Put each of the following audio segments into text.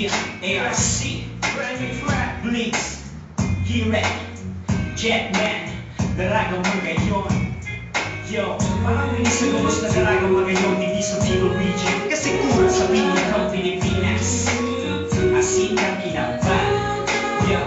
Yeah, ARC, Bleaks, G-Rap, Jetman, dalagang mga yon. Yo, maraming sa gumos na dalagang mga yon, hindi sa Bicol region, kasi kurang sa pinakang Pilipinas. Asin ang kinaba. Yo,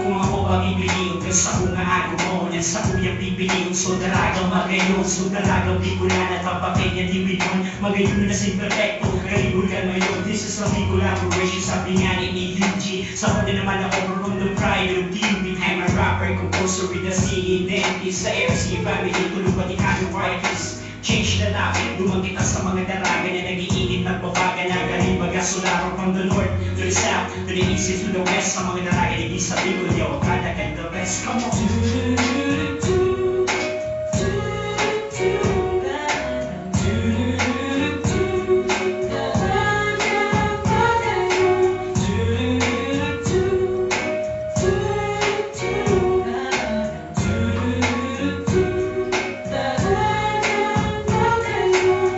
kung ako ang ibiliyon, kasi ako nga ako mo, yan sa kuyang pipiliyon. So dalagang mga yon, so dalagang Bicolan at papakay niya dibilyon. Magayon na sin perfecto, kalibutan ngayon. This is a big collaboration, sabi nga ni UG. Sa kanya naman ako from the pride of team. I'm a rapper, composer with a C dentist. Sa MC family, tulog pati kami artists. Change na natin, dumang kita sa mga daraga na nag-iinit, nagbabaga na galibaga. Solaro from the north to the south, to the east to the west. Sa mga daraga, hindi sa Bicol, yo, kada ka the best. Come on!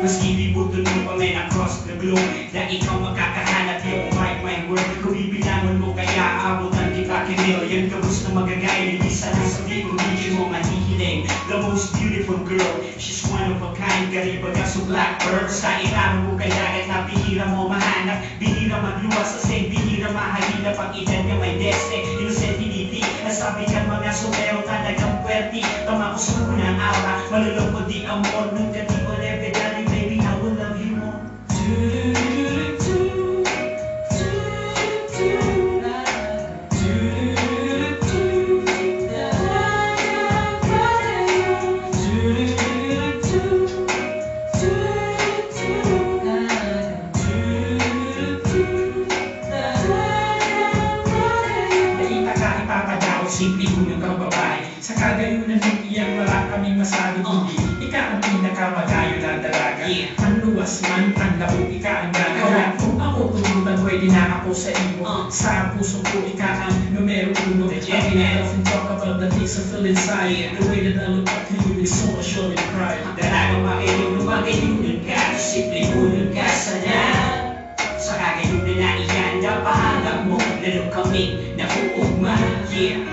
Maski libutin mo pa men across the globe, na ikaw makakahanap yung my word. Kung bibilangan mo kaya abutan kita kimillion. Kabus na magagaya, isa na sa Bicol region mo mahihiling. The most beautiful girl, she's one of a kind. Karibaga sa blackbird, sa ilalim mo kaya na bihira mo mahanap. Bihira magluwas sa same, bihira mahalila. Pag edad niya may deste, innocent hindi. Nasabi ka mga sumero talagang puwerti. Tama ko sa unang aura, malulungkot di amor. Nung kati ko leve dali, baby, I will love you more. Simple ko yung kababae. Sa kagayunan ng iyan, wala kaming masabi kundi ika ang pinakamagayo na dalaga. Ang luwas man, ang labo, ika ang dalaga. Kung ako tulutan, pwede na ako sa iyo. Sa puso ko, ika ang numero uno. I often talk about the things I feel inside. The way that I look up to you is so assured and pride. Dalagang makilong magayunan ka, simple unan ka sana. Sa kagayunan na iyan, napahanap mo, lalo kami na uugma. Yeah.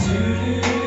Do